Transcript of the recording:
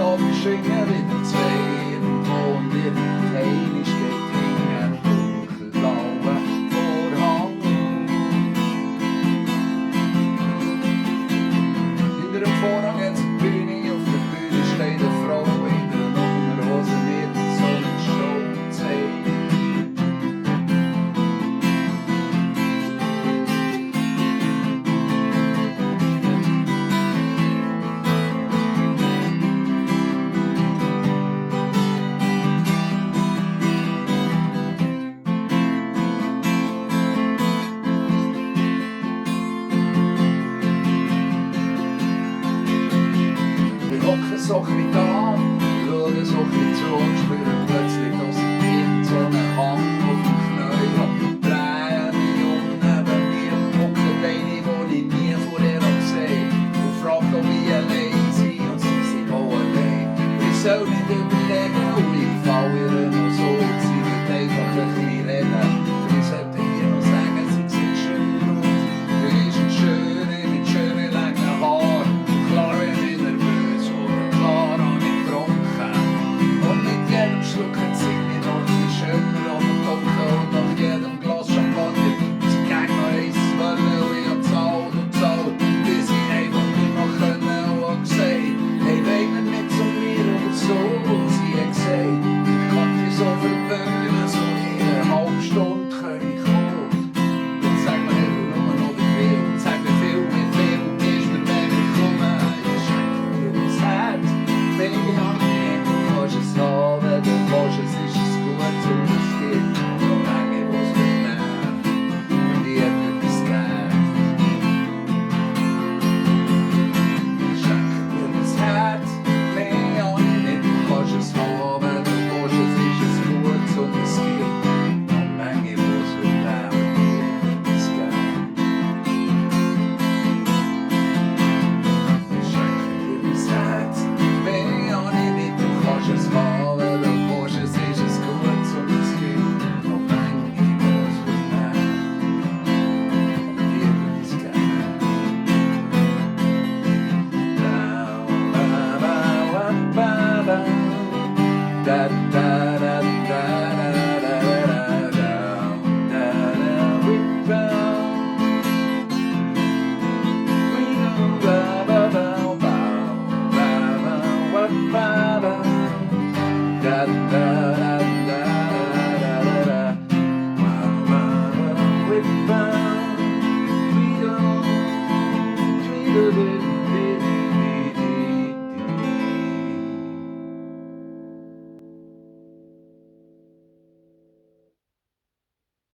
da beschwingen wieder zwei irgendwo und irgendein ist geht hingen, dunkelblaue Vorhang. Hinter dem Vorhang hat's eine Bühne, auf der Bühne steht eine Frau in der Unterhose mit so einem Strohzeh. So ein bisschen da, schaue so ein bisschen zu und spüre plötzlich, dass ich in so einen Hang auf dem Knie habe. Drehe mich um, neben mir hockt eine, die ich nie vorher gesehen habe. Und fragt, ob ich allein sei und sie sind auch allein. Ich soll nicht überlegen, und ich falle ihr noch so, sie wird einfach ein bisschen reden. Ich sollte ihr noch sagen, sie sieht schön aus. Sie ist eine schöne, mit schönen langen Haaren. Klar, wenn ich nervös wurde, klar habe ich getrunken. Und mit jedem Schluck hat sie mich noch viel schöner runtergetrunken. Und nach jedem Glas Champagner sie gegen noch eins wollen. Und ich habe zahlt und zahlt, bis ich einfach nicht mehr können. Und habe gesagt, hey, wollen wir nicht zu mir oder so? Und sie hat gesagt, ich kann dich so verwöhnen, so in einer halben Stunde kann ich kommen. Und sag mir einfach nur noch wie viel, sag wie viel ist mir, wenn ich komme. Ich schenke dir das Herz, wenn ich an dich, du kannst es haben, du kannst es, ist es gut und es gibt noch Menge, was wir nehmen. Und ich hab dir das gern. Ich schenke dir das Herz, mehr an dich, du kannst es haben, du kannst es, ist es gut und es gibt noch Menge, was wir nehmen. Ich hab dir das gern. Ich schenke dir das Herz, mehr an dich, du kannst es haben, du kannst es, ist es gut und es gibt noch Menge, was wir nehmen. Ich hab dir das gern. Da da da da da da da da da